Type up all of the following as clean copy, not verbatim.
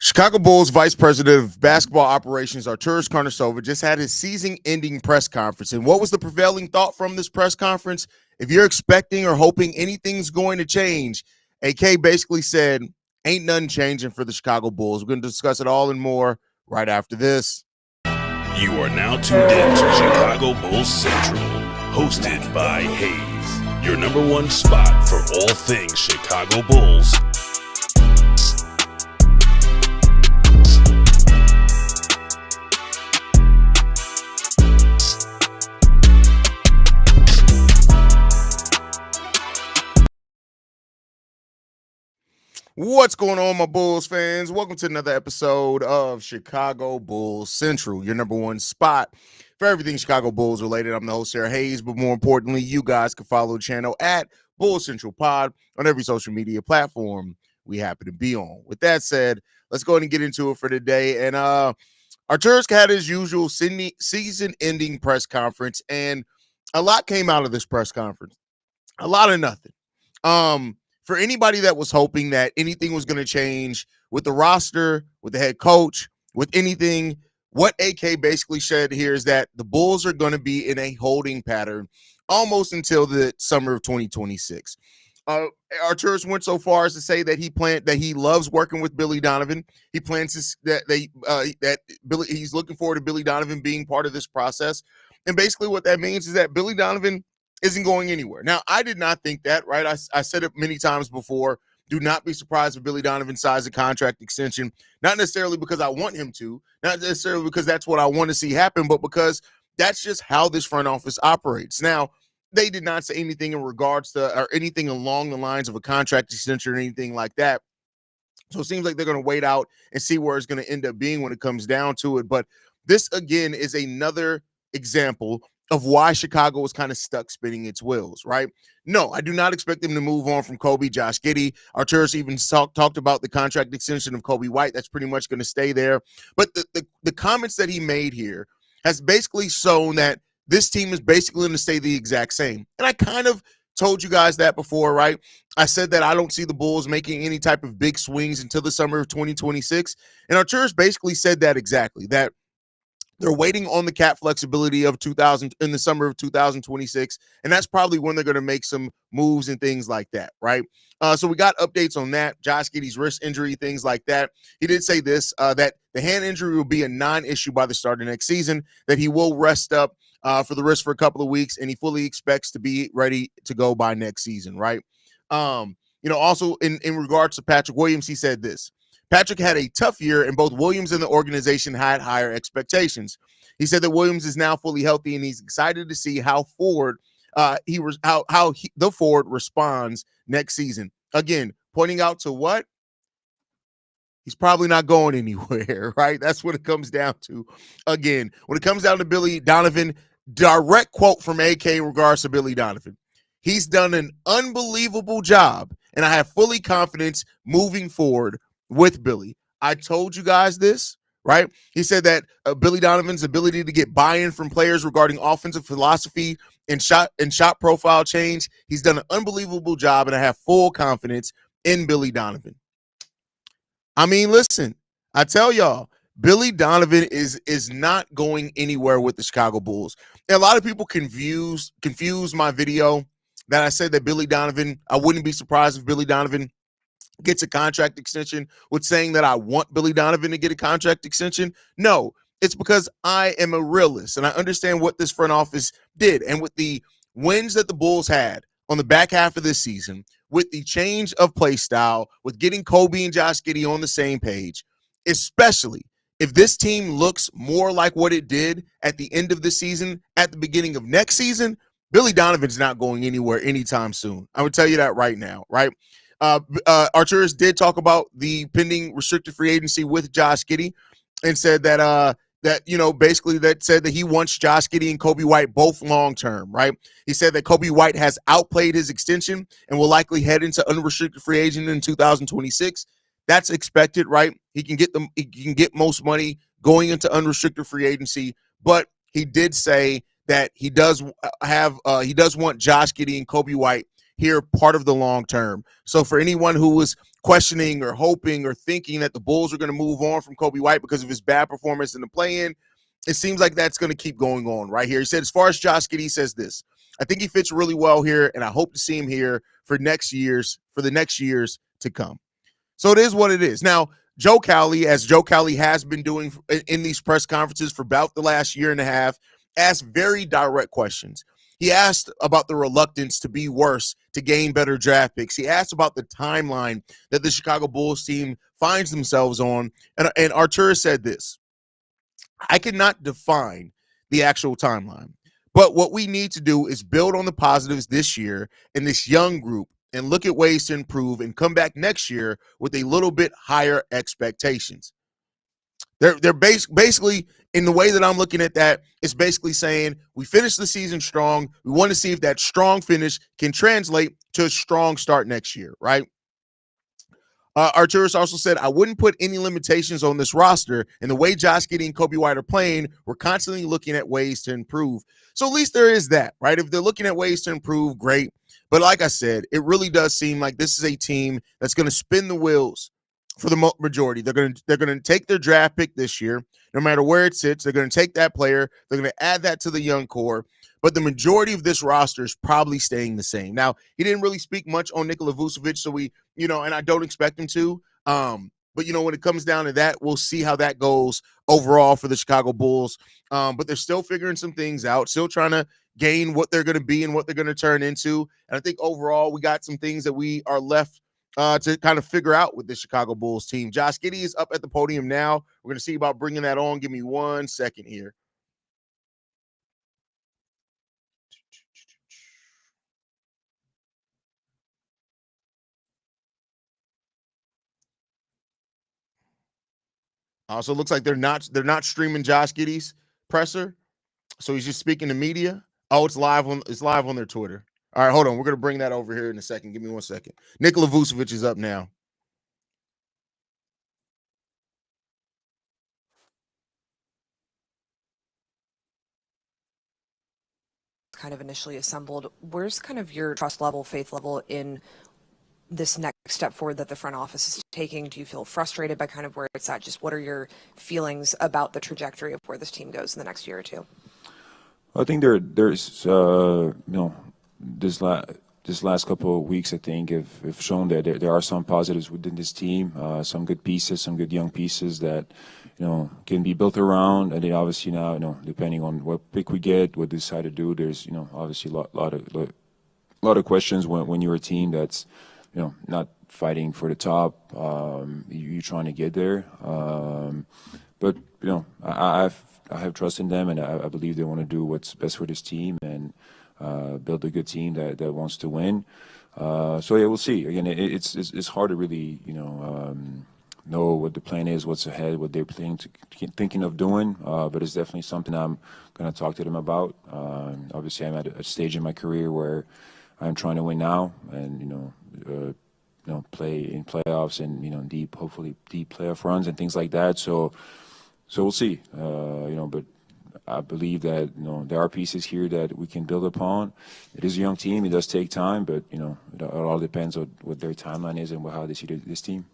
Chicago Bulls Vice President of Basketball Operations Arturas Karnisovas just had his season-ending press conference. And what was the prevailing thought from this press conference? If you're expecting or hoping anything's going to change, AK basically said, ain't nothing changing for the Chicago Bulls. We're going to discuss it all and more right after this. You are now tuned in to Chicago Bulls Central, hosted by Hayes, your number one spot for all things Chicago Bulls. What's going on, my Bulls fans? Welcome to another episode of Chicago Bulls Central, your number one spot for everything Chicago Bulls related. I'm the host, Sarah Hayes, but more importantly, you guys can follow the channel at Bulls Central Pod on every social media platform we happen to be on. With that said, let's go ahead and get into it for today. And Arturas had his usual season-ending press conference, and a lot came out of this press conference. A lot of nothing. For anybody that was hoping that anything was going to change with the roster, with the head coach, with anything, what AK basically said here is that the Bulls are going to be in a holding pattern almost until the summer of 2026. Arturas went so far as to say that he loves working with Billy Donovan. He plans he's looking forward to Billy Donovan being part of this process. And basically what that means is that Billy Donovan isn't going anywhere. Now, I did not think that, right? I said it many times before. Do not be surprised if Billy Donovan signs a contract extension, not necessarily because I want him to, not necessarily because that's what I want to see happen, but because that's just how this front office operates. Now, they did not say anything in regards to or anything along the lines of a contract extension or anything like that. So it seems like they're going to wait out and see where it's going to end up being when it comes down to it. But this, again, is another example of why Chicago was kind of stuck spinning its wheels, right? No, I do not expect them to move on from Coby, Josh Giddey. Arturas even talked about the contract extension of Coby White. That's pretty much going to stay there. But the comments that he made here has basically shown that this team is basically going to stay the exact same. And I kind of told you guys that before, right? I said that I don't see the Bulls making any type of big swings until the summer of 2026. And Arturas basically said that exactly, that they're waiting on the cap flexibility of in the summer of 2026, and that's probably when they're going to make some moves and things like that, right? So we got updates on that, Josh Giddey's wrist injury, things like that. He did say this, that the hand injury will be a non-issue by the start of next season, that he will rest up for the wrist for a couple of weeks, and he fully expects to be ready to go by next season, right? Also in regards to Patrick Williams, he said this. Patrick had a tough year, and both Williams and the organization had higher expectations. He said that Williams is now fully healthy, and he's excited to see how the forward responds next season. Again, pointing out to what? He's probably not going anywhere, right? That's what it comes down to. Again, when it comes down to Billy Donovan, direct quote from AK in regards to Billy Donovan. He's done an unbelievable job, and I have fully confidence moving forward with Billy. I told you guys this, right? He said that Billy Donovan's ability to get buy-in from players regarding offensive philosophy and shot profile change, he's done an unbelievable job, and I have full confidence in Billy Donovan. I mean, listen, I tell y'all, Billy Donovan is not going anywhere with the Chicago Bulls. And a lot of people confuse my video that I said that Billy Donovan, I wouldn't be surprised if Billy Donovan gets a contract extension with saying that I want Billy Donovan to get a contract extension. No, it's because I am a realist and I understand what this front office did. And with the wins that the Bulls had on the back half of this season, with the change of play style, with getting Coby and Josh Giddey on the same page, especially if this team looks more like what it did at the end of the season, at the beginning of next season, Billy Donovan's not going anywhere anytime soon. I would tell you that right now, right? Arturas did talk about the pending restricted free agency with Josh Giddey and said that basically that said that he wants Josh Giddey and Coby White both long-term, right? He said that Coby White has outplayed his extension and will likely head into unrestricted free agent in 2026. That's expected, right? He can get most money going into unrestricted free agency, but he did say that he does want Josh Giddey and Coby White. here part of the long term. So for anyone who was questioning or hoping or thinking that the Bulls are going to move on from Coby White because of his bad performance in the play-in, it seems like that's going to keep going on right here. He said, as far as Josh Giddey, he says this: I think he fits really well here, and I hope to see him here for the next years to come. So it is what it is. Now, Joe Cowley, as Joe Cowley has been doing in these press conferences for about the last year and a half, asked very direct questions. He asked about the reluctance to be worse, to gain better draft picks. He asked about the timeline that the Chicago Bulls team finds themselves on. And Arturas said this: I cannot define the actual timeline, but what we need to do is build on the positives this year in this young group and look at ways to improve and come back next year with a little bit higher expectations. They're basically, in the way that I'm looking at that, it's basically saying we finished the season strong. We want to see if that strong finish can translate to a strong start next year, right? Arturas also said, I wouldn't put any limitations on this roster, and the way Josh Giddey and Coby White are playing, we're constantly looking at ways to improve. So at least there is that, right? If they're looking at ways to improve, great. But like I said, it really does seem like this is a team that's going to spin the wheels for the majority. They're going to take their draft pick this year, no matter where it sits. They're going to take that player. They're going to add that to the young core. But the majority of this roster is probably staying the same. Now, he didn't really speak much on Nikola Vucevic, so and I don't expect him to. But, when it comes down to that, we'll see how that goes overall for the Chicago Bulls. But they're still figuring some things out, still trying to gain what they're going to be and what they're going to turn into. And I think overall we got some things that we are left to kind of figure out with the Chicago Bulls team. Josh Giddey is up at the podium now. We're going to see about bringing that on. Give me 1 second here. Also, looks like they're not streaming Josh Giddey's presser, so he's just speaking to media. Oh, it's live on their Twitter. All right, hold on. We're gonna bring that over here in a second. Give me 1 second. Nikola Vucevic is up now. Kind of initially assembled. Where's kind of your trust level, faith level in this next step forward that the front office is taking? Do you feel frustrated by kind of where it's at? Just what are your feelings about the trajectory of where this team goes in the next year or two? I think there's this last couple of weeks, I think, have shown that there are some positives within this team, some good pieces, some good young pieces that can be built around. And then obviously now, depending on what pick we get, what they decide to do, there's obviously a lot of questions when you're a team that's not fighting for the top. You're trying to get there, but I have trust in them, and I believe they want to do what's best for this team and build a good team that wants to win. So yeah, we'll see. Again, it's hard to really know what the plan is, what's ahead, what they're thinking of doing. But it's definitely something I'm going to talk to them about. Obviously, I'm at a stage in my career where I'm trying to win now, and play in playoffs and hopefully deep playoff runs and things like that. So we'll see. But I believe that there are pieces here that we can build upon. It is a young team. It does take time, but it all depends on what their timeline is and how they see this team.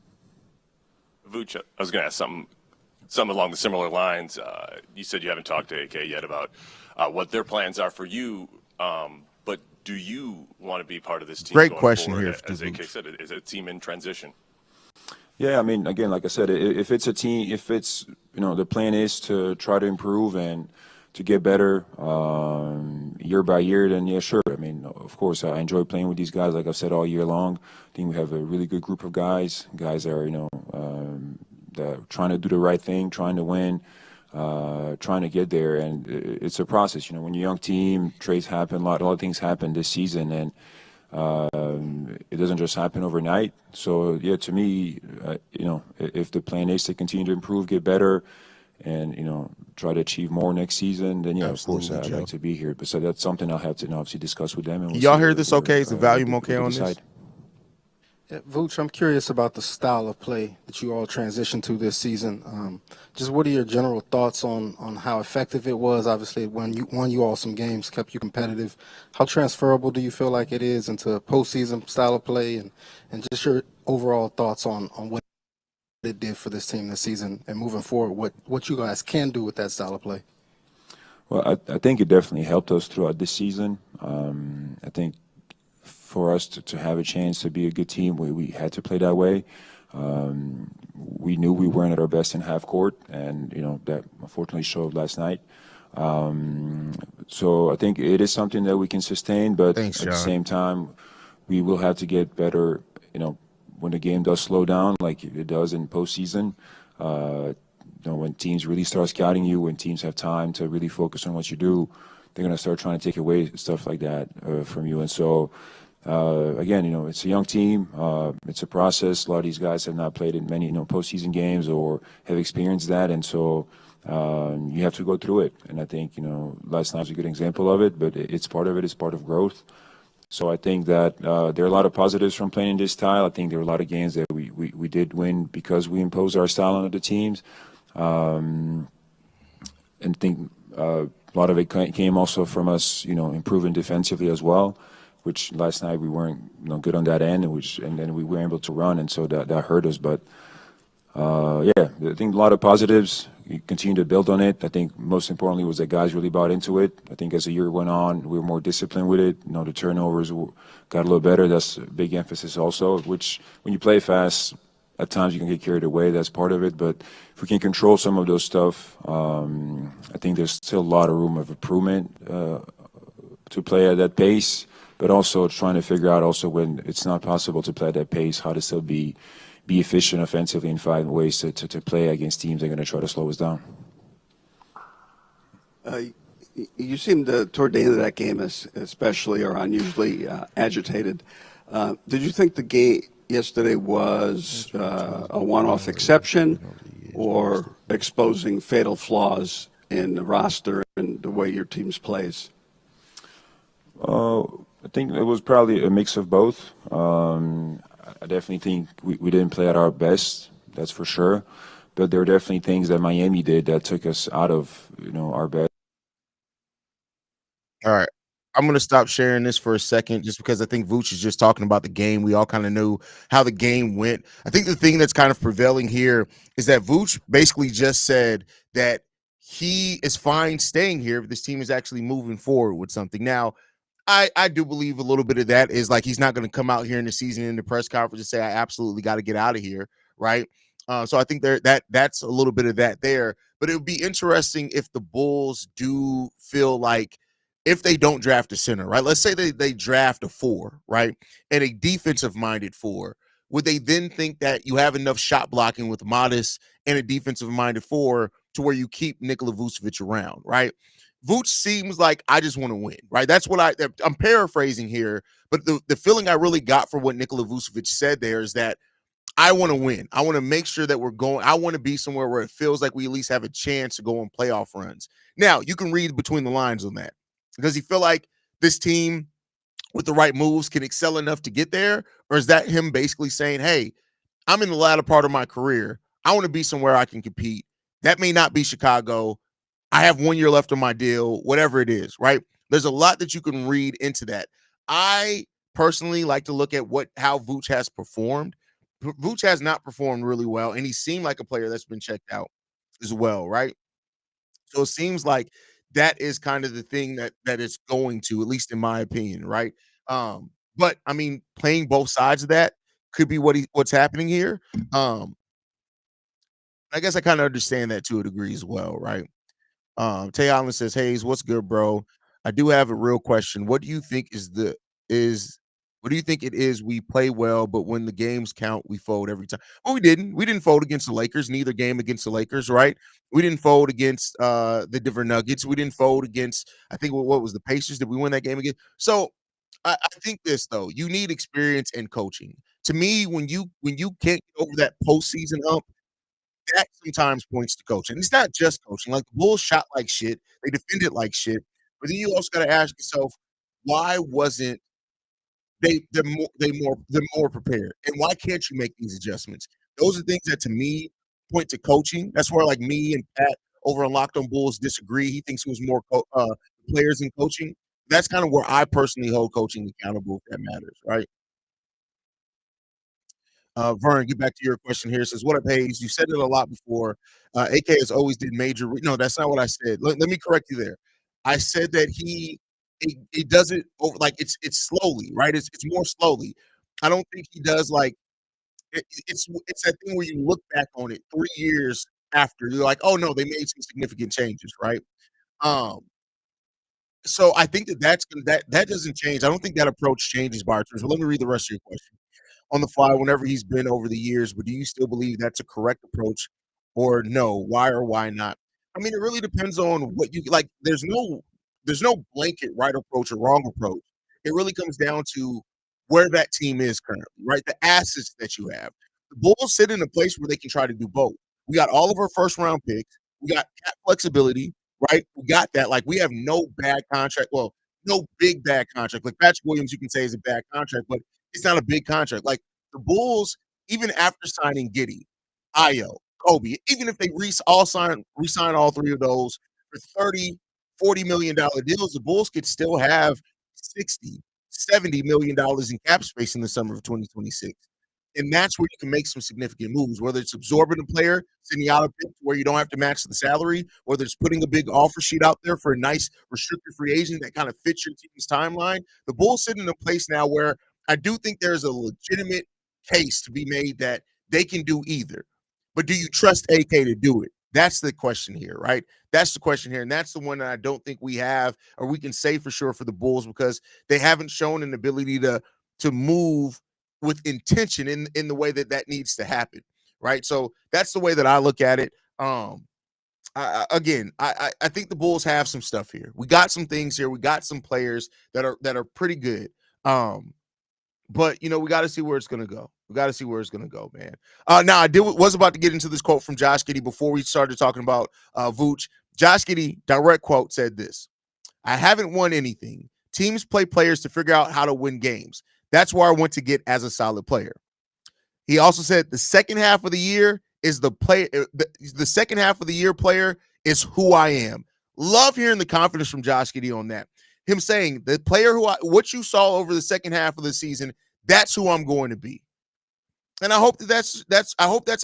Vuce, I was going to ask something along the similar lines. You said you haven't talked to AK yet about what their plans are for you, but do you want to be part of this team? Great question here. As AK said, is it a team in transition? Yeah, I mean, again, like I said, if it's a team, if it's, the plan is to try to improve and to get better year by year, then yeah, sure. I mean, of course, I enjoy playing with these guys, like I've said, all year long. I think we have a really good group of guys. Guys that are, that are trying to do the right thing, trying to win, trying to get there. And it's a process. When you're a young team, trades happen, a lot of things happen this season, and it doesn't just happen overnight. So yeah, to me, if the plan is to continue to improve, get better, and try to achieve more next season, then yeah, Absolutely, of course, I'd like to be here. But so that's something I'll have to obviously discuss with them. And y'all hear this? Okay, is the volume okay on this? Yeah, Vooch, I'm curious about the style of play that you all transitioned to this season. Just what are your general thoughts on how effective it was? Obviously, when you won you all some games, kept you competitive. How transferable do you feel like it is into a postseason style of play, and just your overall thoughts on what it did for this team this season and moving forward, what you guys can do with that style of play? Well, I think it definitely helped us throughout this season. I think for us to have a chance to be a good team, we had to play that way. We knew we weren't at our best in half court, and that unfortunately showed last night. So I think it is something that we can sustain, but Thanks, at the John. same time, we will have to get better. When the game does slow down, like it does in postseason. When teams really start scouting you, when teams have time to really focus on what you do, they're going to start trying to take away stuff like that from you. And so, again, it's a young team. It's a process. A lot of these guys have not played in many, postseason games or have experienced that. And so you have to go through it. And I think, last night was a good example of it, but it's part of it. It's part of growth. So I think that there are a lot of positives from playing in this style. I think there were a lot of games that we did win because we imposed our style on other teams. And I think a lot of it came also from us, improving defensively as well, which last night we weren't good on that end, and then we were able to run, and so that hurt us. But I think a lot of positives. We continue to build on it. I think most importantly was that guys really bought into it. I think as the year went on, we were more disciplined with it. The turnovers got a little better. That's a big emphasis also, which when you play fast, at times you can get carried away. That's part of it. But if we can control some of those stuff, I think there's still a lot of room of improvement to play at that pace, but also trying to figure out also when it's not possible to play at that pace, how to still be efficient offensively and find ways to play against teams that are going to try to slow us down. You seemed toward the end of that game especially or unusually agitated. Did you think the game yesterday was a one-off exception or exposing fatal flaws in the roster and the way your team plays? I think it was probably a mix of both. I definitely think we didn't play at our best, that's for sure. But there were definitely things that Miami did that took us out of our best. All right. I'm going to stop sharing this for a second just because I think Vooch is just talking about the game. We all kind of knew how the game went. I think the thing that's kind of prevailing here is that Vooch basically just said that he is fine staying here if this team is actually moving forward with something. Now, I do believe a little bit of that is like he's not going to come out here in the season in the press conference and say, I absolutely got to get out of here, right? So I think that's a little bit of that there. But it would be interesting if the Bulls do feel like if they don't draft a center, right? Let's say they draft a 4, right? And a defensive-minded 4. Would they then think that you have enough shot blocking with Matas and a defensive-minded 4 to where you keep Nikola Vucevic around, right? Vooch seems like I just want to win, right? That's what I'm paraphrasing here, but the feeling I really got for what Nikola Vucevic said there is that I want to win. I want to make sure that we're going. I want to be somewhere where it feels like we at least have a chance to go on playoff runs. Now, you can read between the lines on that. Does he feel like this team with the right moves can excel enough to get there? Or is that him basically saying, hey, I'm in the latter part of my career. I want to be somewhere I can compete. That may not be Chicago. I have 1 year left on my deal, whatever it is, right? There's a lot that you can read into that. I personally like to look at how Vooch has performed. Vooch has not performed really well, and he seemed like a player that's been checked out as well, right? So it seems like that is kind of the thing that it's going to, at least in my opinion, right? But I mean, playing both sides of that could be what's happening here. I guess I kind of understand that to a degree as well, right? Tay Allen says, Hayes, what's good, bro? I do have a real question. Is what do you think it is? We play well, but when the games count, we fold every time. Well, we didn't. We didn't fold against the Lakers, neither game against the Lakers, right? We didn't fold against the Denver Nuggets. We didn't fold against, I think what was the Pacers? Did we win that game again? So I think this though, you need experience and coaching. To me, when you can't get over that postseason hump, that sometimes points to coaching. It's not just coaching. Like the Bulls shot like shit, they defended like shit, but then you also got to ask yourself, why wasn't they're more prepared. And why can't you make these adjustments? Those are things that to me point to coaching. That's where like me and Pat over on Locked On Bulls disagree. He thinks it was more players and coaching. That's kind of where I personally hold coaching accountable if that matters, right? Vern, get back to your question here. It says, what up, Hayes? You said it a lot before. AK has always did major. No, that's not what I said. Let me correct you there. I said that he does it over like it's slowly, right? It's more slowly. I don't think he does like it's that thing where you look back on it 3 years after you're like, oh no, they made some significant changes, right? Um, so I think that doesn't change. I don't think that approach changes by Arturas. But let me read the rest of your question on the fly whenever he's been over the years, but do you still believe that's a correct approach or no? Why or why not? I mean, it really depends on what you like. There's no blanket right approach or wrong approach. It really comes down to where that team is currently, right? The assets that you have. The Bulls sit in a place where they can try to do both. We got all of our first round picks. We got cap flexibility, right? We got that. Like we have no bad contract. Well, no big bad contract. Like Patrick Williams, you can say is a bad contract, but it's not a big contract. Like the Bulls, even after signing Giddey, Io, Coby, even if they resign all three of those for 30, $40 million deals, the Bulls could still have 60, $70 million in cap space in the summer of 2026. And that's where you can make some significant moves, whether it's absorbing a player, sending out a pick where you don't have to match the salary, whether it's putting a big offer sheet out there for a nice restricted free agent that kind of fits your team's timeline. The Bulls sit in a place now where I do think there's a legitimate case to be made that they can do either. But do you trust AK to do it? That's the question here, right? That's the question here. And that's the one that I don't think we have or we can say for sure for the Bulls because they haven't shown an ability to move with intention in the way that needs to happen, right? So that's the way that I look at it. I think the Bulls have some stuff here. We got some things here. We got some players that are pretty good. But we got to see where it's gonna go. We got to see where it's gonna go, man. Now was about to get into this quote from Josh Giddey before we started talking about Vooch. Josh Giddey, direct quote, said this: "I haven't won anything. Teams play players to figure out how to win games. That's where I want to get as a solid player." He also said the second half of the year is the second half of the year player is who I am. Love hearing the confidence from Josh Giddey on that. Him saying the player what you saw over the second half of the season, that's who I'm going to be. And I hope that's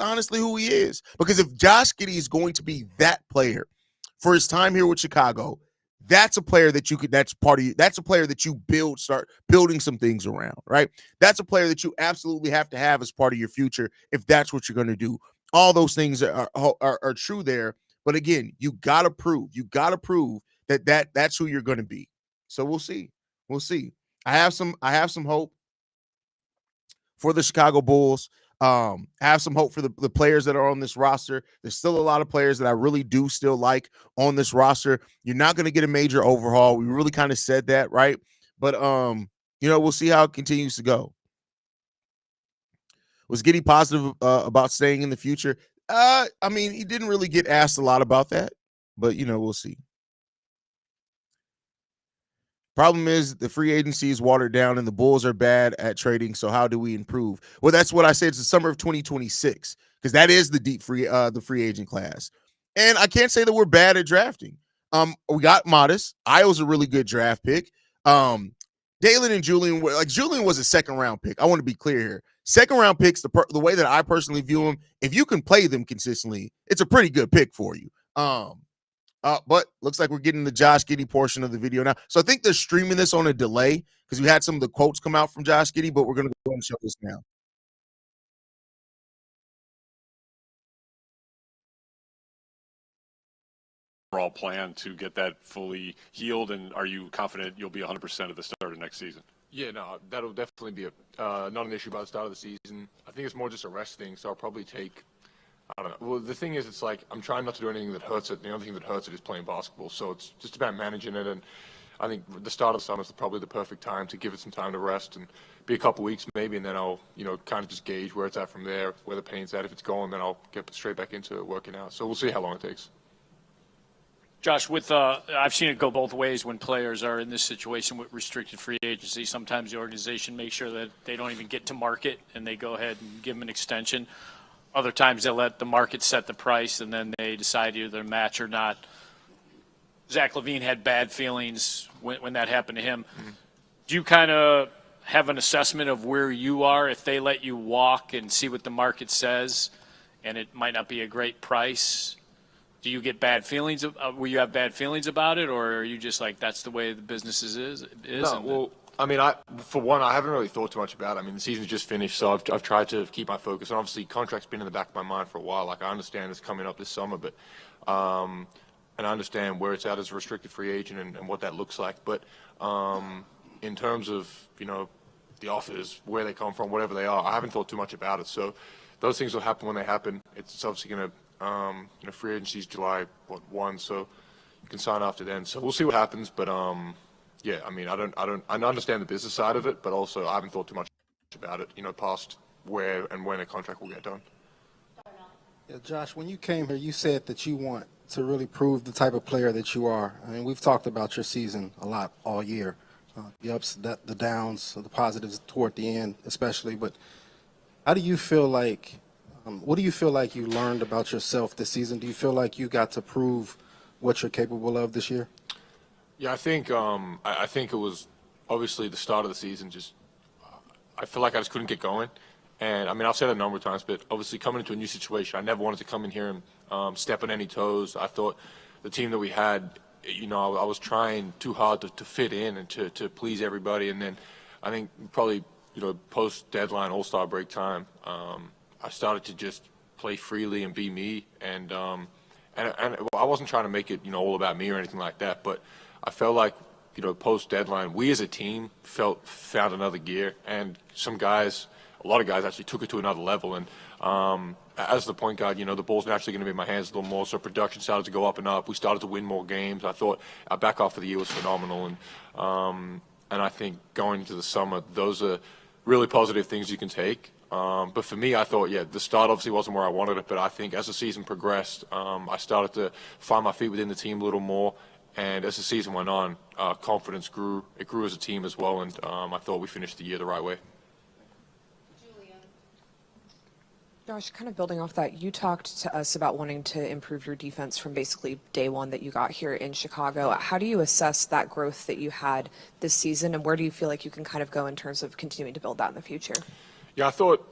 honestly who he is. Because if Josh Giddey is going to be that player for his time here with Chicago, that's a player that that's a player that you start building some things around, right? That's a player that you absolutely have to have as part of your future if that's what you're going to do. All those things are true there. But again, you got to prove that's who you're going to be. So we'll see. We'll see. I have some hope for the Chicago Bulls. I have some hope for the players that are on this roster. There's still a lot of players that I really do still like on this roster. You're not going to get a major overhaul. We really kind of said that, right? But we'll see how it continues to go. Was Giddey positive about staying in the future? I mean, he didn't really get asked a lot about that, but we'll see. Problem is the free agency is watered down and the Bulls are bad at trading. So how do we improve? Well, that's what I said. It's the summer of 2026 because that is the free agent class. And I can't say that we're bad at drafting. We got Matas. Io's a really good draft pick. Dalen and Julian, Julian was a second round pick. I want to be clear here. Second round picks, the way that I personally view them, if you can play them consistently, it's a pretty good pick for you. But looks like we're getting the Josh Giddey portion of the video now. So I think they're streaming this on a delay because we had some of the quotes come out from Josh Giddey, but we're going to go ahead and show this now. Overall plan to get that fully healed, and are you confident you'll be 100% at the start of next season? Yeah, no, that'll definitely be not an issue by the start of the season. I think it's more just a rest thing, so I'll probably take I don't know. Well, the thing is, it's like I'm trying not to do anything that hurts it. The only thing that hurts it is playing basketball. So it's just about managing it. And I think the start of the summer is probably the perfect time to give it some time to rest and be a couple weeks maybe. And then I'll, kind of just gauge where it's at from there, where the pain's at. If it's going, then I'll get straight back into working out. So we'll see how long it takes. Josh, with I've seen it go both ways when players are in this situation with restricted free agency. Sometimes the organization makes sure that they don't even get to market and they go ahead and give them an extension. Other times they let the market set the price and then they decide either to match or not. Zach LaVine had bad feelings when that happened to him. Mm-hmm. Do you kind of have an assessment of where you are if they let you walk and see what the market says and it might not be a great price? Do you get bad feelings? Will you have bad feelings about it, or are you just like, that's the way the business is? No, well, I mean, for one, I haven't really thought too much about it. I mean, the season's just finished, so I've tried to keep my focus. And obviously, contract's been in the back of my mind for a while. Like, I understand it's coming up this summer, but and I understand where it's at as a restricted free agent and what that looks like. But in terms of, the offers, where they come from, whatever they are, I haven't thought too much about it. So those things will happen when they happen. It's obviously going to free agency's July 1, so you can sign after then. So we'll see what happens, but yeah, I mean, I understand the business side of it, but also I haven't thought too much about it, past where and when a contract will get done. Yeah, Josh, when you came here, you said that you want to really prove the type of player that you are. I mean, we've talked about your season a lot all year, the ups, the downs, the positives toward the end, especially. But how do you feel like? What do you feel like you learned about yourself this season? Do you feel like you got to prove what you're capable of this year? Yeah, I think it was obviously the start of the season. I feel like I just couldn't get going, and I mean I've said it a number of times, but obviously coming into a new situation, I never wanted to come in here and step on any toes. I thought the team that we had, I was trying too hard to fit in and to please everybody, and then I think probably post deadline All-Star break time. I started to just play freely and be me, and I wasn't trying to make it all about me or anything like that, but I felt like post deadline we as a team found another gear, and a lot of guys actually took it to another level, and as the point guard, the ball's naturally going to be in my hands a little more, so production started to go up and up. We started to win more games. I thought our back half of the year was phenomenal, and I think going into the summer, those are really positive things you can take. But for me, I thought, the start obviously wasn't where I wanted it, but I think as the season progressed, I started to find my feet within the team a little more, and as the season went on, confidence grew. It grew as a team as well, and I thought we finished the year the right way. Josh, kind of building off that, you talked to us about wanting to improve your defense from basically day one that you got here in Chicago. How do you assess that growth that you had this season, and where do you feel like you can kind of go in terms of continuing to build that in the future? Yeah,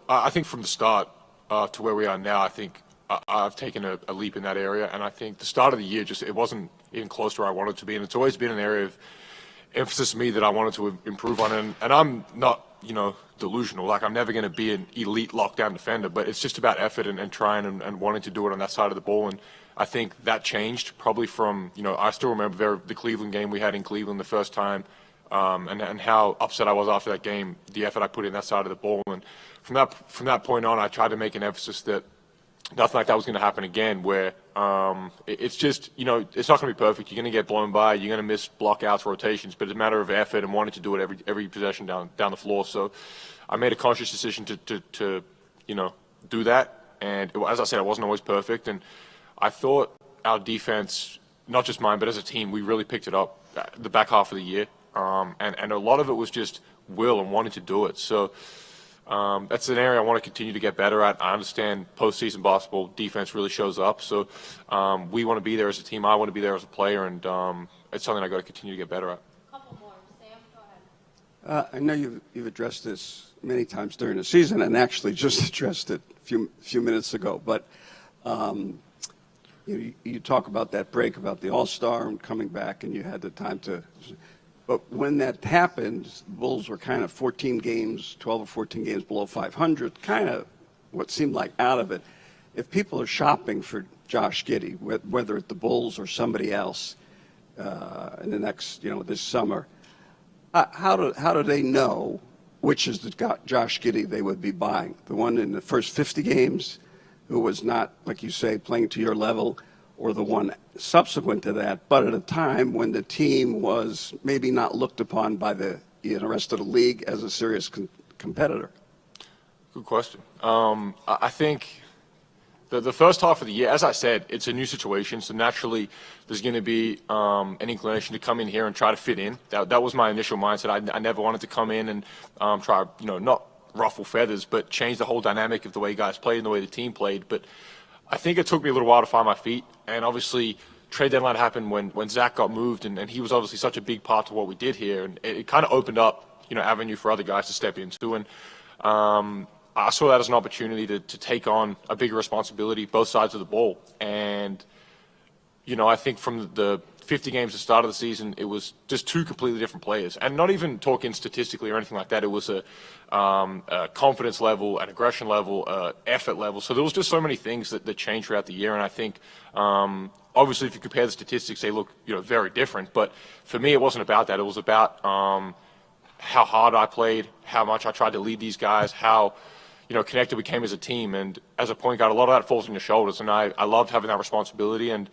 I think from the start to where we are now, I think I've taken a leap in that area, and I think the start of the year it wasn't even close to where I wanted to be, and it's always been an area of emphasis to me that I wanted to improve on, and I'm not delusional. Like, I'm never going to be an elite lockdown defender, but it's just about effort and trying and wanting to do it on that side of the ball, and I think that changed probably from I still remember the Cleveland game we had in Cleveland the first time. And how upset I was after that game, the effort I put in that side of the ball. And from that point on, I tried to make an emphasis that nothing like that was going to happen again, where it's just, it's not going to be perfect. You're going to get blown by. You're going to miss blockouts, rotations, but it's a matter of effort and wanting to do it every possession down the floor. So I made a conscious decision to do that. And as I said, it wasn't always perfect. And I thought our defense, not just mine, but as a team, we really picked it up the back half of the year. And a lot of it was just will and wanting to do it. So that's an area I want to continue to get better at. I understand postseason basketball defense really shows up. So we want to be there as a team. I want to be there as a player, and it's something I got to continue to get better at. Couple more. Sam, go ahead. I know you've addressed this many times during the season, and actually just addressed it a few minutes ago. But you talk about that break, about the All-Star and coming back, and you had the time to. But when that happened, the Bulls were kind of 12 or 14 games below 500, kind of what seemed like out of it. If people are shopping for Josh Giddey, whether at the Bulls or somebody else in the next, this summer, how do they know which is the Josh Giddey they would be buying? The one in the first 50 games who was not, like you say, playing to your level, or the one subsequent to that, but at a time when the team was maybe not looked upon by the rest of the league as a serious competitor? Good question. I think The first half of the year, as I said, it's a new situation, so naturally there's going to be an inclination to come in here and try to fit in. That was my initial mindset. I never wanted to come in and try, not ruffle feathers, but change the whole dynamic of the way guys played and the way the team played. But I think it took me a little while to find my feet, and obviously trade deadline happened when Zach got moved, and he was obviously such a big part of what we did here, and it kind of opened up, avenue for other guys to step into, and I saw that as an opportunity to take on a bigger responsibility, both sides of the ball. And, I think from the 50 games at the start of the season, it was just two completely different players. And not even talking statistically or anything like that. It was a confidence level, an aggression level, effort level. So there was just so many things that changed throughout the year. And I think, obviously, if you compare the statistics, they look, very different. But for me, it wasn't about that. It was about how hard I played, how much I tried to lead these guys, how connected we came as a team. And as a point guard, a lot of that falls on your shoulders. And I loved having that responsibility. And,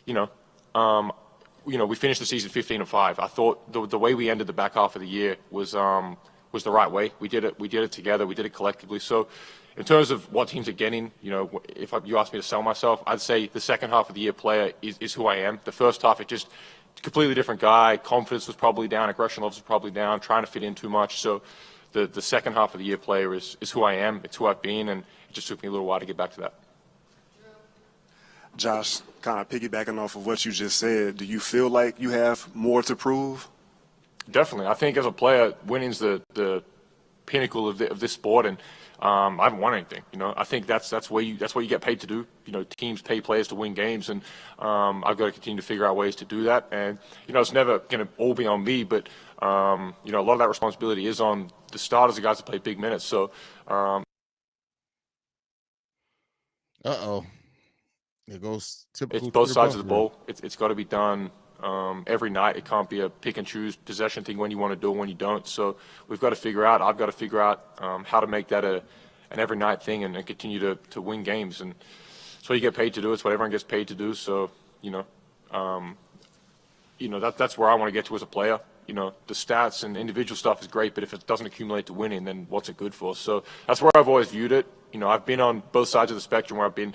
we finished the season 15-5. I thought the way we ended the back half of the year was the right way. We did it together. We did it collectively. So in terms of what teams are getting, if you ask me to sell myself, I'd say the second half of the year player is who I am. The first half, it just completely different guy. Confidence was probably down. Aggression levels was probably down. Trying to fit in too much. So the second half of the year player is who I am. It's who I've been, and it just took me a little while to get back to that. Josh, kind of piggybacking off of what you just said, do you feel like you have more to prove? Definitely. I think as a player, winning's the pinnacle of this sport, and I haven't won anything. I think that's what you get paid to do. Teams pay players to win games, and I've got to continue to figure out ways to do that. And it's never going to all be on me, but a lot of that responsibility is on the starters, the guys that play big minutes. So, It goes typical. It's both sides of the ball. It's got to be done every night. It can't be a pick and choose possession thing when you want to do it, when you don't. So we've got to figure out. I've got to figure out how to make that an every night thing and continue to win games. And it's what you get paid to do. It's what everyone gets paid to do. So that's where I want to get to as a player. The stats and individual stuff is great, but if it doesn't accumulate to winning, then what's it good for? So that's where I've always viewed it. I've been on both sides of the spectrum, where I've been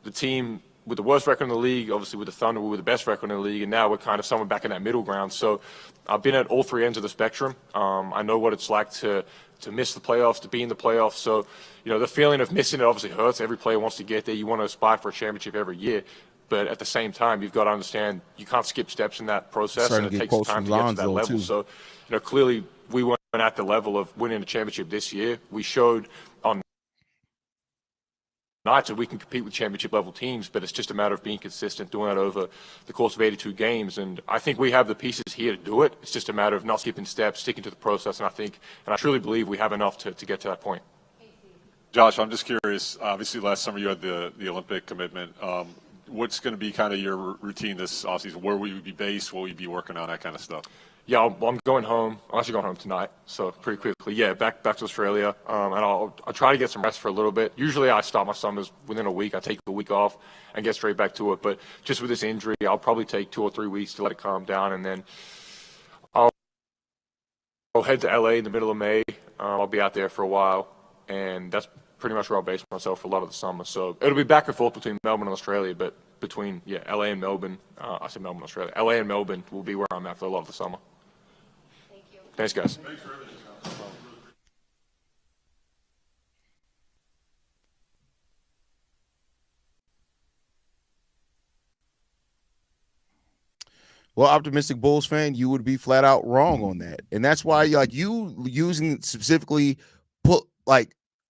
the team with the worst record in the league, obviously with the Thunder, we were the best record in the league, and now we're kind of somewhere back in that middle ground. So I've been at all three ends of the spectrum. I know what it's like to miss the playoffs, to be in the playoffs. So, the feeling of missing it obviously hurts. Every player wants to get there. You want to aspire for a championship every year. But at the same time, you've got to understand you can't skip steps in that process, and it takes time to get to that level. Too. So, clearly we weren't at the level of winning a championship this year. We showed on nights that we can compete with championship level teams, but it's just a matter of being consistent, doing that over the course of 82 games. And I think we have the pieces here to do it. It's just a matter of not skipping steps, sticking to the process. And I truly believe we have enough to get to that point. Josh, I'm just curious. Obviously, last summer you had the Olympic commitment. What's going to be kind of your routine this offseason? Where will you be based? What will you be working on? That kind of stuff. Yeah, I'm going home. I'm actually going home tonight, so pretty quickly. Yeah, back to Australia, and I'll try to get some rest for a little bit. Usually I start my summers within a week. I take a week off and get straight back to it. But just with this injury, I'll probably take 2 or 3 weeks to let it calm down, and then I'll head to LA in the middle of May. I'll be out there for a while, and that's pretty much where I'll base myself for a lot of the summer. So it'll be back and forth between Melbourne and Australia, but between LA and Melbourne, I said Melbourne, Australia. LA and Melbourne will be where I'm at for a lot of the summer. Thanks, guys. Well, optimistic Bulls fan, you would be flat out wrong on that. And that's why you using specifically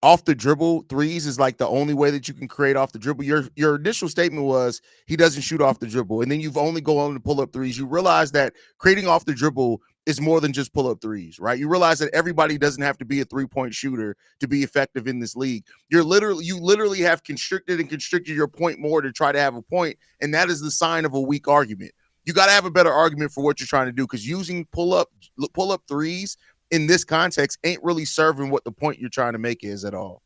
off the dribble threes is like the only way that you can create off the dribble. Your initial statement was he doesn't shoot off the dribble, and then you've only go on to pull up threes. You realize that creating off the dribble is more than just pull up threes, right? You realize that everybody doesn't have to be a 3-point shooter to be effective in this league. You literally have constricted your point more to try to have a point, and that is the sign of a weak argument. You got to have a better argument for what you're trying to do, because using pull up threes in this context ain't really serving what the point you're trying to make is at all.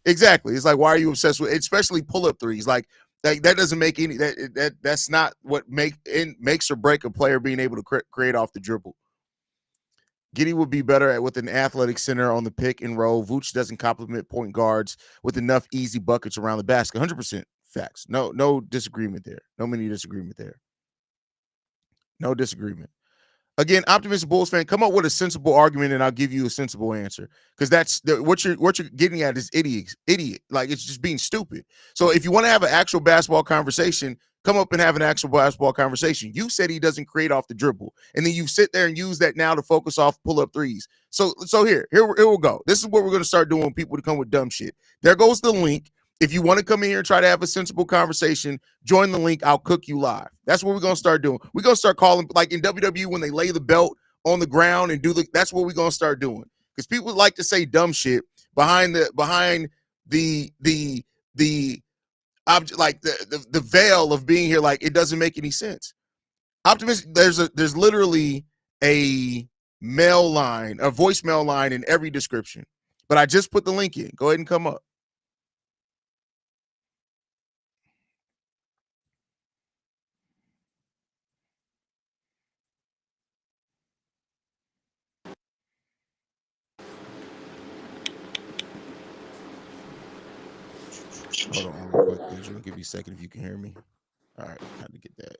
Exactly. It's like, why are you obsessed with, especially pull up threes? Like that doesn't make any that's not what makes or break a player being able to create off the dribble. Giddey would be better with an athletic center on the pick and roll. Vooch doesn't complement point guards with enough easy buckets around the basket. 100% facts. No disagreement there. No mini disagreement there. No disagreement. Again, optimistic Bulls fan, come up with a sensible argument, and I'll give you a sensible answer. Because that's what you're getting at is idiot. Like, it's just being stupid. So if you want to have an actual basketball conversation, come up and have an actual basketball conversation. You said he doesn't create off the dribble, and then you sit there and use that now to focus off pull-up threes. So here we'll go. This is what we're going to start doing with people to come with dumb shit. There goes the link. If you want to come in here and try to have a sensible conversation, join the link. I'll cook you live. That's what we're going to start doing. We're going to start calling, like in WWE, when they lay the belt on the ground and that's what we're going to start doing. Because people like to say dumb shit behind the object, like the veil of being here. Like, it doesn't make any sense. Optimistic, there's literally a voicemail line in every description. But I just put the link in. Go ahead and come up. Hold on real quick, Adrian. I'll give you a second if you can hear me. All right, had to get that.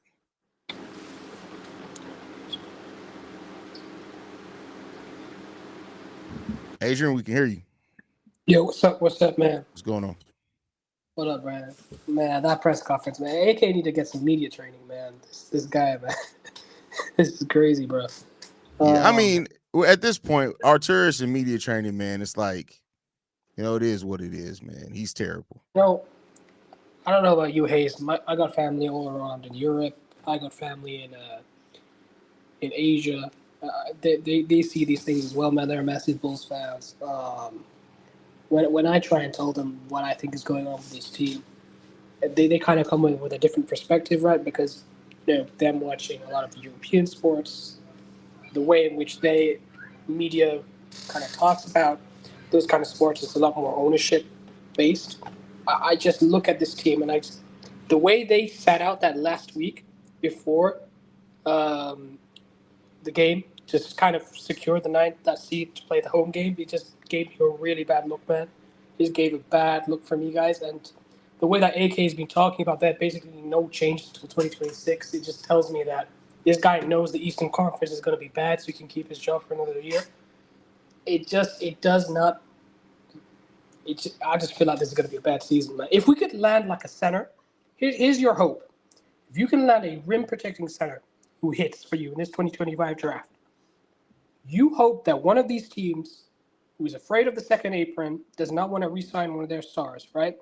Adrian, we can hear you. Yo, what's up? What's up, man? What's going on? What up, man? Man, that press conference, man. AK need to get some media training, man. This guy, man. This is crazy, bro. Yeah, I mean, at this point, Arturas and media training, man, it's like, it is what it is, man. He's terrible. I don't know about you, Hayes. I got family all around in Europe. I got family in Asia. They see these things as well, man. They're massive Bulls fans. When I try and tell them what I think is going on with this team, they kind of come in with a different perspective, right? Because them watching a lot of European sports, the way in which media kind of talks about those kind of sports is a lot more ownership based. I just look at this team and the way they sat out that last week before the game, just kind of secure that seed to play the home game. It just gave me a really bad look, man. It just gave a bad look for me, guys. And the way that AK has been talking about that, basically no change until 2026, it just tells me that this guy knows the Eastern Conference is going to be bad, so he can keep his job for another year. I just feel like this is going to be a bad season, man. If we could land like a center, here's your hope. If you can land a rim-protecting center who hits for you in this 2025 draft, you hope that one of these teams who is afraid of the second apron, does not want to re-sign one of their stars, right?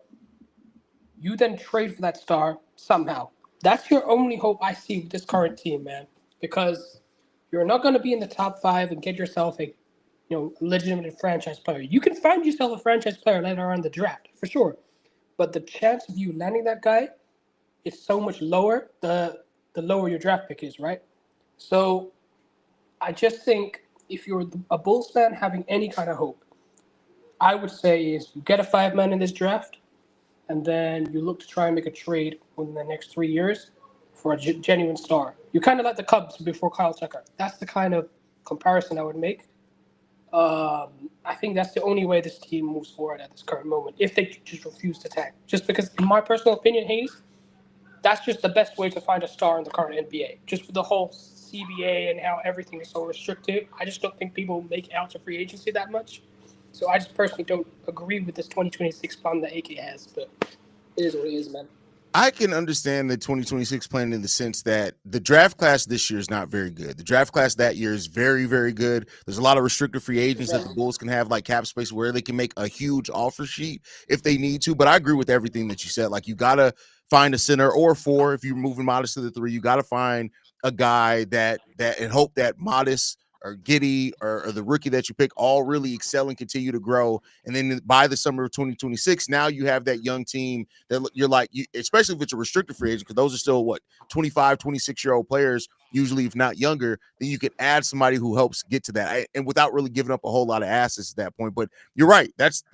You then trade for that star somehow. That's your only hope I see with this current team, man, because you're not going to be in the top 5 and get yourself a legitimate franchise player. You can find yourself a franchise player later on in the draft, for sure. But the chance of you landing that guy is so much lower, the lower your draft pick is, right? So I just think if you're a Bulls fan having any kind of hope, I would say is you get a 5-man in this draft, and then you look to try and make a trade within the next 3 years for a genuine star. You kind of like the Cubs before Kyle Tucker. That's the kind of comparison I would make. I think that's the only way this team moves forward at this current moment, if they just refuse to tank. Just because, in my personal opinion, Hayes, that's just the best way to find a star in the current NBA. Just with the whole CBA and how everything is so restrictive, I just don't think people make it out to free agency that much. So I just personally don't agree with this 2026 plan that AK has, but it is what it is, man. I can understand the 2026 plan in the sense that the draft class this year is not very good. The draft class that year is very, very good. There's a lot of restricted free agents that the Bulls can have, like cap space, where they can make a huge offer sheet if they need to. But I agree with everything that you said. Like, you got to find a center or 4 if you're moving Matas to the 3. You got to find a guy that and hope that Matas or Giddey or the rookie that you pick all really excel and continue to grow. And then by the summer of 2026, now you have that young team that you're like, especially if it's a restricted free agent, because those are still 25, 26-year-old players, usually, if not younger, then you can add somebody who helps get to that. And without really giving up a whole lot of assets at that point. But you're right. That's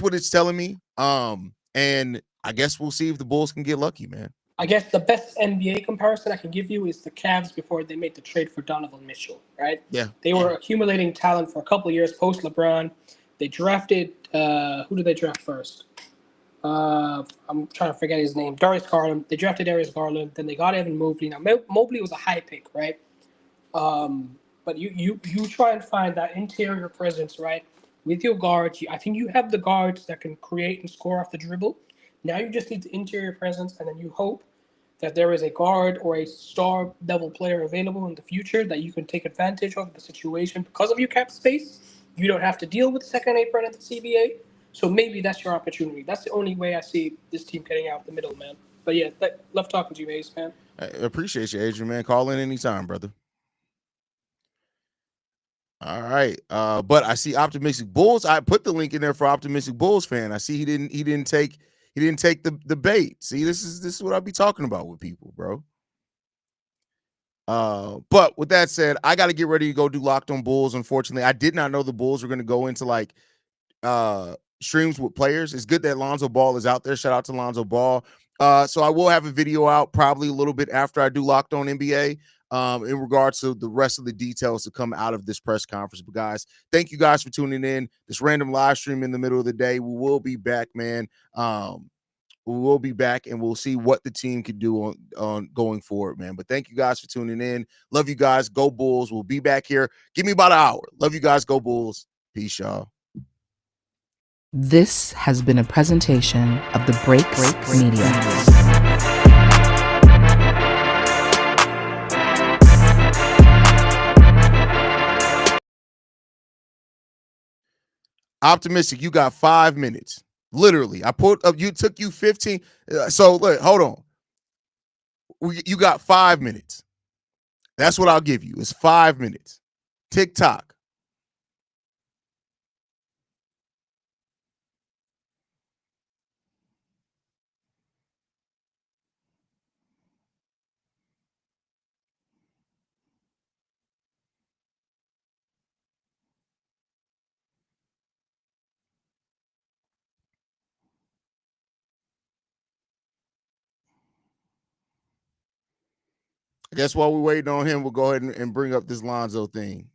what it's telling me. And I guess we'll see if the Bulls can get lucky, man. I guess the best NBA comparison I can give you is the Cavs before they made the trade for Donovan Mitchell, right? Yeah. They were accumulating talent for a couple of years post LeBron. They drafted who did they draft first? I'm trying to forget his name. Darius Garland. They drafted Darius Garland. Then they got Evan Mobley. Now Mobley was a high pick, right? But you try and find that interior presence, right? With your guards, I think you have the guards that can create and score off the dribble. Now you just need the interior presence, and then you hope that there is a guard or a star level player available in the future that you can take advantage of the situation because of your cap space. You don't have to deal with the second apron at the CBA. So maybe that's your opportunity. That's the only way I see this team getting out the middle, man. But yeah, love talking to you, Ace, man. I appreciate you, Adrian, man. Call in anytime, brother. All right. But I see Optimistic Bulls. I put the link in there for Optimistic Bulls fan. I see he didn't take the bait. See, this is what I'll be talking about with people, bro. But with that said, I got to get ready to go do Locked on Bulls. Unfortunately, I did not know the Bulls were going to go into like streams with players. It's good that Lonzo Ball is out there. Shout out to Lonzo Ball. So I will have a video out probably a little bit after I do Locked on NBA in regards to the rest of the details to come out of this press conference. But guys, thank you guys for tuning in. This random live stream in the middle of the day. We will be back, man. We will be back and we'll see what the team can do on going forward, man. But thank you guys for tuning in. Love you guys. Go Bulls. We'll be back here. Give me about an hour. Love you guys. Go Bulls. Peace, y'all. This has been a presentation of the Break Media. Optimistic, you got 5 minutes. Literally, I put up. You took you 15. So look, hold on. You got 5 minutes. That's what I'll give you. It's 5 minutes. TikTok. I guess while we're waiting on him, we'll go ahead and bring up this Lonzo thing.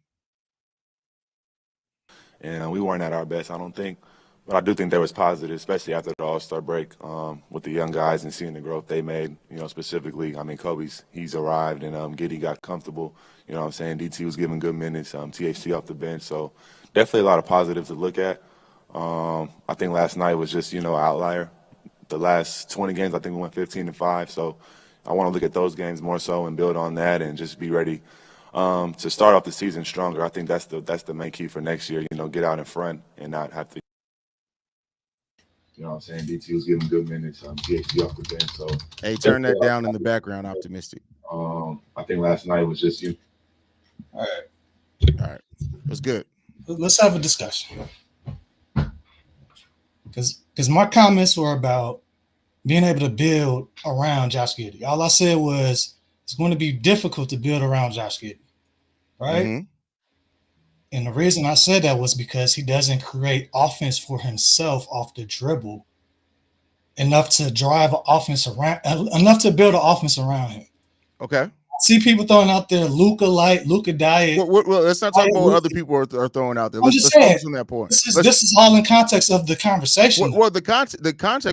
And we weren't at our best, I don't think. But I do think there was positive, especially after the All-Star break with the young guys and seeing the growth they made, specifically. I mean, he's arrived and Giddey got comfortable. You know what I'm saying? DT was giving good minutes, THT off the bench. So definitely a lot of positives to look at. I think last night was just, an outlier. The last 20 games, I think we went 15-5. So I want to look at those games more so and build on that and just be ready to start off the season stronger. I think that's the main key for next year, get out in front and not have to. You know what I'm saying? DT was giving good minutes, THT off the bench. So hey, turn that down in the background, Optimistic. I think last night was just you. All right. It was good. Let's have a discussion. Because my comments were about being able to build around Josh Giddey. All I said was it's going to be difficult to build around Josh Giddey, right? Mm-hmm. And the reason I said that was because he doesn't create offense for himself off the dribble enough to drive an offense around, enough to build an offense around him. Okay. See people throwing out there Luka light, Luka diet. Well, let's not talk about what other people are throwing out there. Let's focus on that point. This is all in context of the conversation. Well, the context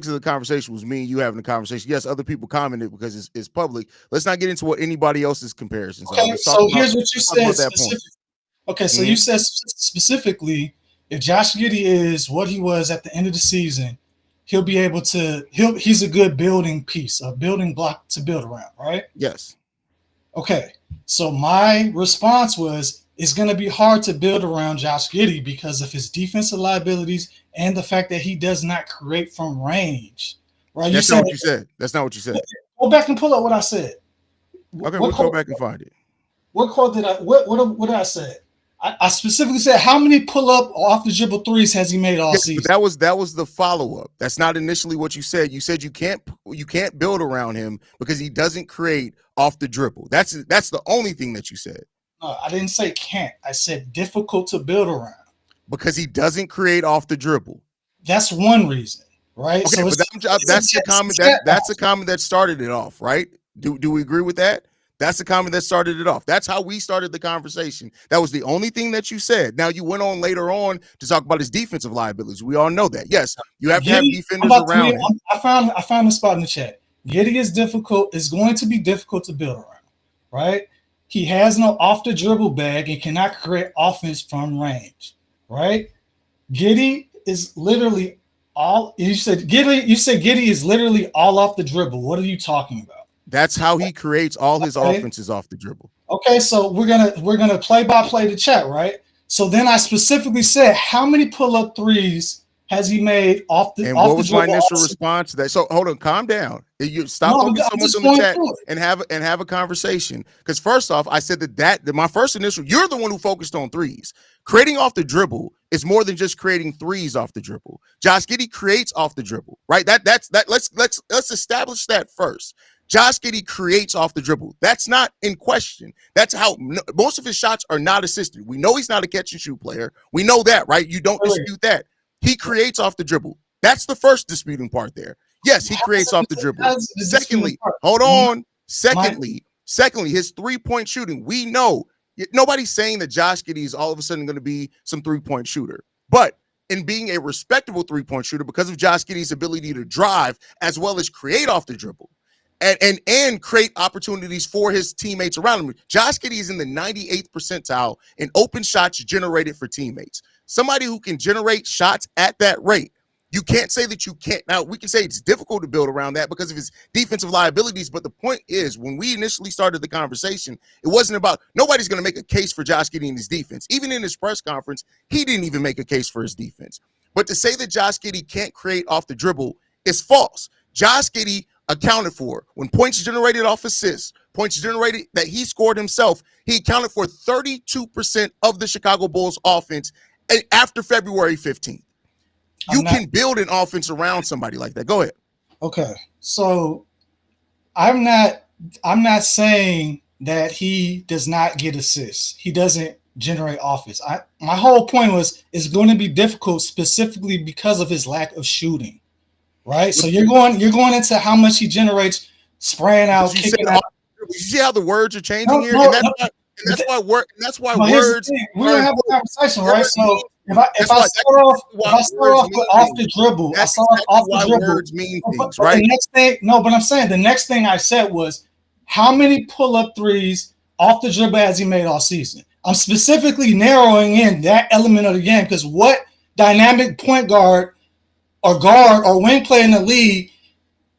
of the conversation was me and you having a conversation. Yes, other people commented because it's public. Let's not get into what anybody else's comparisons are. Okay, so here's what you said specifically. Okay, so you said specifically, if Josh Giddey is what he was at the end of the season, he'll be able to. He's a good building piece, a building block to build around, right? Yes. Okay, so my response was, it's going to be hard to build around Josh Giddey because of his defensive liabilities and the fact that he does not create from range. Right? That's not what you said. That's not what you said. Go back and pull up what I said. Okay, we'll go back and find it. What quote did I? What did I say? I specifically said how many pull up off the dribble threes has he made all season? But that was the follow up. That's not initially what you said. You said you can't build around him because he doesn't create off the dribble. That's the only thing that you said. No, I didn't say can't. I said difficult to build around because he doesn't create off the dribble. That's one reason, right? Okay, So but that's the comment that's the comment that started it off, right? Do we agree with that? That's the comment that started it off. That's how we started the conversation. That was the only thing that you said. Now you went on later on to talk about his defensive liabilities. We all know that. Yes, you have to have defenders around him. I found a spot in the chat. Giddey is difficult. Is going to be difficult to build around, right? He has no off the dribble bag and cannot create offense from range, right? Giddey is literally all. You said Giddey is literally all off the dribble. What are you talking about? That's how he creates all his offenses off the dribble. Okay, so we're gonna play by play the chat, right? So then I specifically said, how many pull-up threes has he made off the? And off what the was my dribble initial response to that? So hold on, calm down. You stop focusing so much on the chat and have a conversation. Because first off, I said that my first initial. You're the one who focused on threes. Creating off the dribble is more than just creating threes off the dribble. Josh Giddey creates off the dribble, right? That's let's establish that first. Josh Giddey creates off the dribble. That's not in question. That's how most of his shots are not assisted. We know he's not a catch and shoot player. We know that, right? You don't dispute that. He creates off the dribble. That's the first disputing part there. Yes, he creates off the dribble. Secondly, hold on. Secondly, his three-point shooting. We know nobody's saying that Josh Giddey is all of a sudden going to be some three-point shooter. But in being a respectable three-point shooter, because of Josh Giddey's ability to drive as well as create off the dribble, and create opportunities for his teammates around him. Josh Giddey is in the 98th percentile in open shots generated for teammates. Somebody who can generate shots at that rate. You can't say that you can't. Now, we can say it's difficult to build around that because of his defensive liabilities, but the point is, when we initially started the conversation, it wasn't about, nobody's going to make a case for Josh Giddey and his defense. Even in his press conference, he didn't even make a case for his defense. But to say that Josh Giddey can't create off the dribble is false. Josh Giddey accounted for, when points generated off assists, points generated that he scored himself, he accounted for 32% of the Chicago Bulls offense after February 15th. You can build an offense around somebody like that. Go ahead. Okay. So I'm not saying that he does not get assists. He doesn't generate offense. My whole point was it's going to be difficult specifically because of his lack of shooting. Right, so you're going into how much he generates, spraying out, kicking out. You see how the words are changing here, and that's why words. We're gonna have a conversation, right? So if I start off with off the dribble, that's why words mean things, right? The next thing, but I'm saying the next thing I said was how many pull-up threes off the dribble has he made all season? I'm specifically narrowing in that element of the game because what dynamic point guard or wing player in the league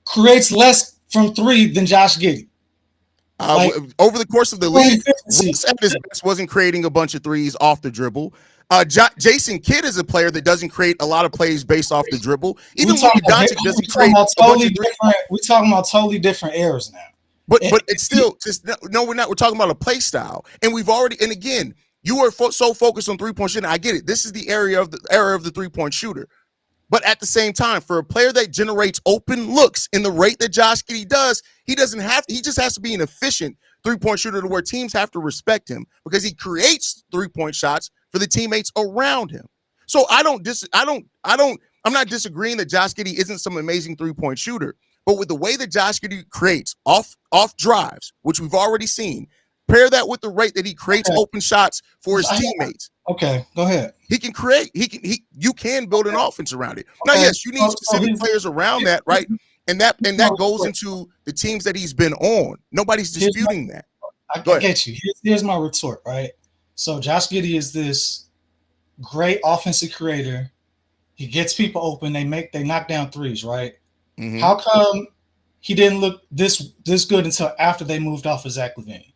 creates less from three than Josh Giddey. Over the course of the league, Russ at his best wasn't creating a bunch of threes off the dribble. Jason Kidd is a player that doesn't create a lot of plays based off the dribble. Even Luka Doncic doesn't create a bunch of threes. We're talking about totally different eras now. But it's still just no, we're not. We're talking about a play style, and we've already. And again, you are so focused on 3-point shooting. I get it. This is the era of the 3-point shooter. But at the same time, for a player that generates open looks in the rate that Josh Giddey does, he just has to be an efficient 3-point shooter to where teams have to respect him because he creates 3-point shots for the teammates around him. So I'm not disagreeing that Josh Giddey isn't some amazing 3-point shooter, but with the way that Josh Giddey creates off drives, which we've already seen, pair that with the rate that he creates open shots for his teammates. Okay, go ahead. He can create. You can build an offense around it. Now, yes, you need specific players around that, right? And that goes into the teams that he's been on. Nobody's disputing that. I get you. Here's my retort, right? So Josh Giddey is this great offensive creator. He gets people open. They knock down threes, right? Mm-hmm. How come he didn't look this good until after they moved off of Zach LaVine?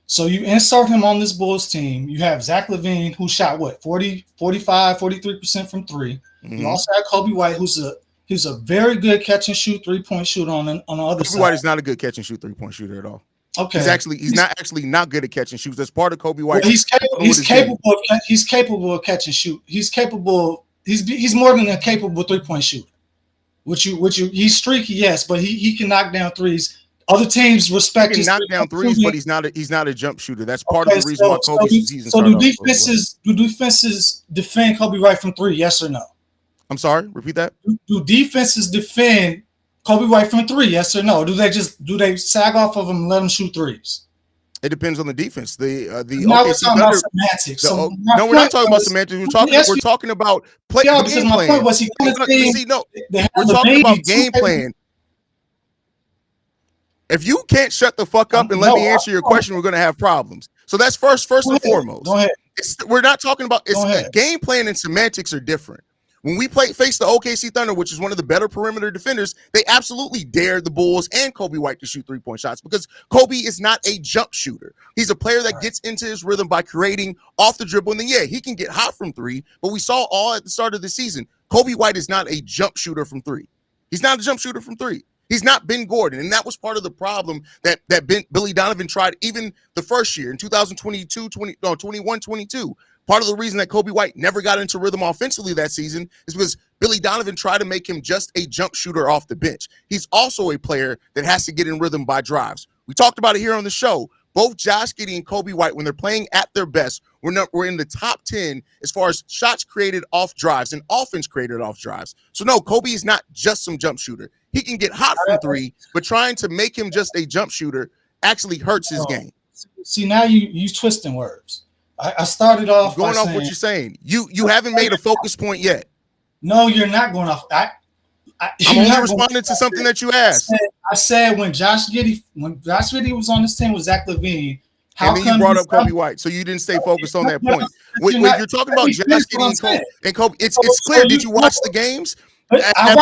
So you insert him on this Bulls team. You have Zach LaVine, who shot 45, 43% from three. Mm-hmm. You also have Coby White, who's a very good catch and shoot 3-point shooter on the other side. Coby White is not a good catch and shoot 3-point shooter at all. Okay, he's not good at catch and shoots. That's part of Coby White. Well, he's capable of catch and shoot. He's capable. He's more than a capable 3-point shooter. He's streaky, yes, but he can knock down threes. Other teams respect his knock down threes, but he's not a jump shooter. That's part of the reason why Kobe's season started. So do defenses defend Coby White from three? Yes or no? I'm sorry, repeat that. Do defenses defend Coby White from three? Yes or no? Do they sag off of him and let him shoot threes? It depends on the defense. The now OKC we're talking about semantics. No, we're not talking about semantics. We're talking about play. Yeah, because my point was we're talking about game plan. If you can't shut the fuck up and let me answer your question, we're going to have problems. So that's first and foremost. Go ahead. We're not talking about game plan and semantics are different. When we face the OKC Thunder, which is one of the better perimeter defenders, they absolutely dared the Bulls and Coby White to shoot three-point shots because Coby is not a jump shooter. He's a player that gets into his rhythm by creating off the dribble. And then, he can get hot from three, but we saw all at the start of the season, Coby White is not a jump shooter from three. He's not a jump shooter from three. He's not Ben Gordon, and that was part of the problem that Billy Donovan tried even the first year in 21-22. Part of the reason that Coby White never got into rhythm offensively that season is because Billy Donovan tried to make him just a jump shooter off the bench. He's also a player that has to get in rhythm by drives. We talked about it here on the show. Both Josh Giddey and Coby White, when they're playing at their best, we're in the top 10 as far as shots created off drives and offense created off drives. So, no, Coby is not just some jump shooter. He can get hot from three, but trying to make him just a jump shooter actually hurts his game. See, now you twisting words. I started off going off what you're saying. You haven't made a focus point yet. No, you're not going off. I'm only responding to something that you asked. I said when Josh Giddey was on this team with Zach LaVine, and then you brought up Coby White, so you didn't stay focused on that point. When you're talking about Josh Giddey and Coby, it's clear. Did you watch the games? I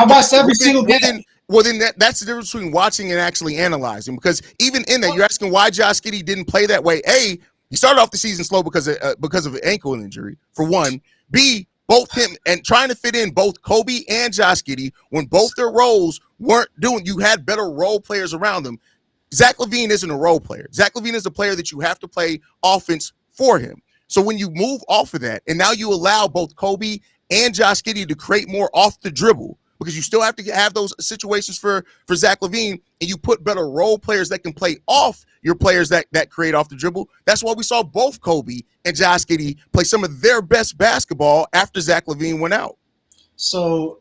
watched every single game. Well, then that's the difference between watching and actually analyzing. Because even in that, you're asking why Josh Giddey didn't play that way. A, he started off the season slow because of an ankle injury, for one. B, both him and trying to fit in both Coby and Josh Giddey when both their roles weren't doing. You had better role players around them. Zach LaVine isn't a role player. Zach LaVine is a player that you have to play offense for him. So when you move off of that, and now you allow both Coby and Josh Giddey to create more off the dribble, because you still have to have those situations for Zach LaVine, and you put better role players that can play off your players that create off the dribble. That's why we saw both Coby and Josh Giddey play some of their best basketball after Zach LaVine went out. So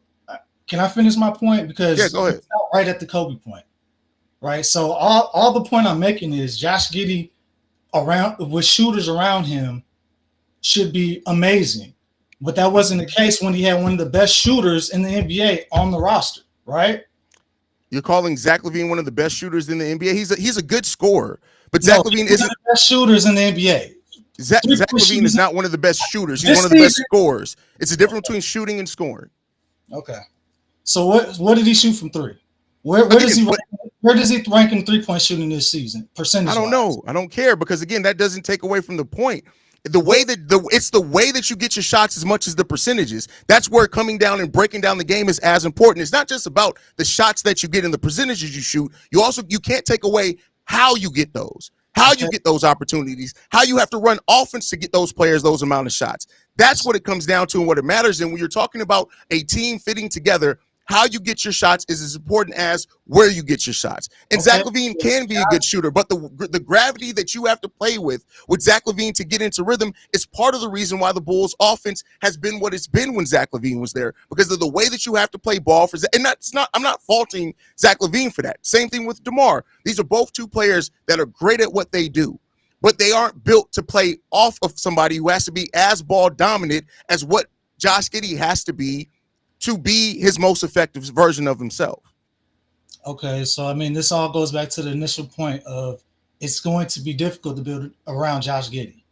can I finish my point? Because go ahead. Right at the Coby point, right? So all the point I'm making is Josh Giddey with shooters around him should be amazing. But that wasn't the case when he had one of the best shooters in the NBA on the roster, right? You're calling Zach LaVine one of the best shooters in the NBA? He's a good scorer, but Zach LaVine isn't one of the best shooters in the NBA. Zach LaVine is not one of the best shooters. He's one of the best scorers. It's a difference between shooting and scoring. Okay. So what did he shoot from three? Where does he rank in 3-point shooting this season? Percentage? I don't know. I don't care because again, that doesn't take away from the point. It's the way that you get your shots as much as the percentages. That's where coming down and breaking down the game is as important. It's not just about the shots that you get and the percentages you shoot. You can't take away how you get those, how you get those opportunities, how you have to run offense to get those players those amount of shots. That's what it comes down to and what it matters. And when you're talking about a team fitting together, how you get your shots is as important as where you get your shots. And Zach LaVine can be a good shooter, but the gravity that you have to play with Zach LaVine to get into rhythm is part of the reason why the Bulls offense has been what it's been when Zach LaVine was there, because of the way that you have to play ball for Zach. And I'm not faulting Zach LaVine for that. Same thing with DeMar. These are both two players that are great at what they do, but they aren't built to play off of somebody who has to be as ball dominant as what Josh Giddey has to be his most effective version of himself. Okay, so I mean, this all goes back to the initial point of it's going to be difficult to build around Josh Giddey.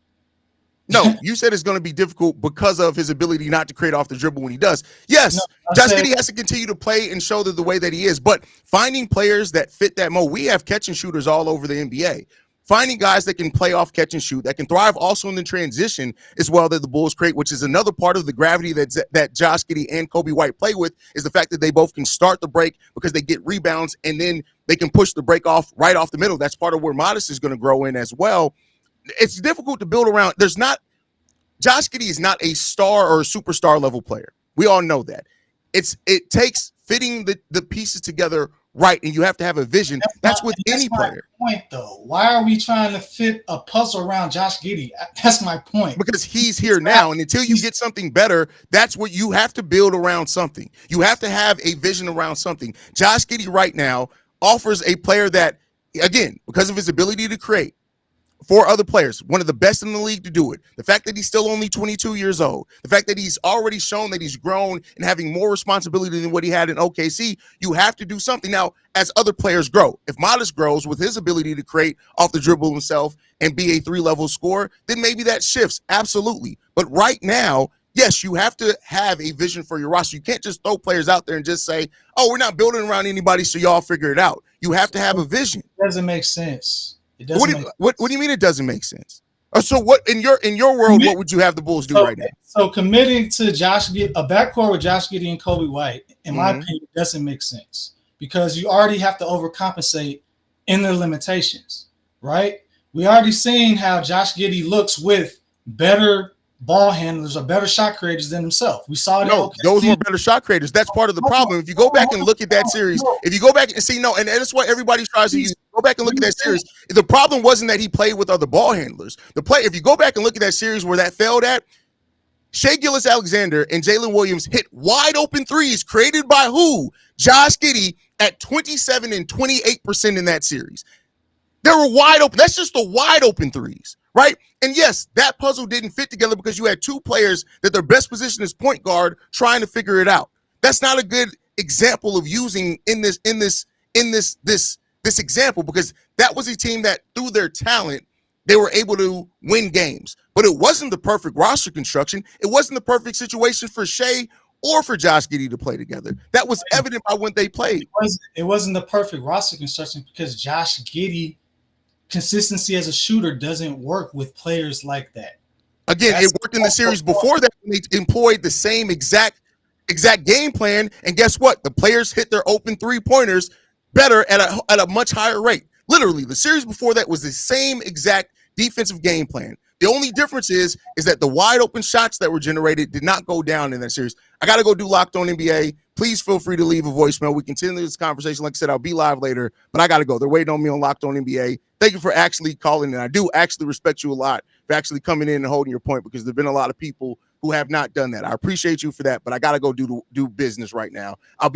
No, you said it's going to be difficult because of his ability not to create off the dribble when he does. Yes, Josh Giddey has to continue to play and show the way that he is, but finding players that fit that mold. We have catch and shooters all over the NBA. Finding guys that can play off catch and shoot, that can thrive also in the transition as well that the Bulls create, which is another part of the gravity that Josh Giddey and Coby White play with, is the fact that they both can start the break because they get rebounds and then they can push the break off right off the middle. That's part of where Matas is going to grow in as well. It's difficult to build around. Josh Giddey is not a star or a superstar level player. We all know that. It takes fitting the pieces together right, and you have to have a vision. That's with any player. Point though, why are we trying to fit a puzzle around Josh Giddey? That's my point. Because he's here now, and until you get something better, that's what you have to build around something. You have to have a vision around something. Josh Giddey right now offers a player that, again, because of his ability to create for other players, one of the best in the league to do it. The fact that he's still only 22 years old, the fact that he's already shown that he's grown and having more responsibility than what he had in OKC, you have to do something. Now, as other players grow, if Matas grows with his ability to create off the dribble himself and be a 3-level scorer, then maybe that shifts. Absolutely. But right now, yes, you have to have a vision for your roster. You can't just throw players out there and just say, oh, we're not building around anybody, so y'all figure it out. You have to have a vision. It doesn't make sense. What do you mean it doesn't make sense? So what in your world, what would you have the Bulls do right now? So committing to Josh Giddey, a backcourt with Josh Giddey and Coby White, in my opinion, doesn't make sense because you already have to overcompensate in the limitations, right? We already seen how Josh Giddey looks with better ball handlers or better shot creators than himself. We saw it. No, those were better shot creators. That's part of the problem. If you go back and look at that series, if you go back and see, and that's what everybody tries to use. Go back and look at that series. The problem wasn't that he played with other ball handlers. If you go back and look at that series where that failed at, Shai Gilgeous-Alexander and Jalen Williams hit wide open threes created by who? Josh Giddey at 27 and 28% in that series. They were wide open. That's just the wide open threes, right? And yes, that puzzle didn't fit together because you had two players that their best position is point guard trying to figure it out. That's not a good example of using in this example, because that was a team that through their talent, they were able to win games. But it wasn't the perfect roster construction. It wasn't the perfect situation for Shai or for Josh Giddey to play together. That was evident by when they played. It wasn't the perfect roster construction because Josh Giddey consistency as a shooter doesn't work with players like that. Again, it worked in the series before that when they employed the same exact game plan. And guess what? The players hit their open three-pointers better at a much higher rate. Literally, the series before that was the same exact defensive game plan. The only difference is that the wide open shots that were generated did not go down in that series. I got to go do Locked On NBA. Please feel free to leave a voicemail. We continue this conversation. Like I said, I'll be live later, but I got to go. They're waiting on me on Locked On NBA. Thank you for actually calling, and I do actually respect you a lot for actually coming in and holding your point, because there have been a lot of people who have not done that. I appreciate you for that, but I got to go do business right now. I'll be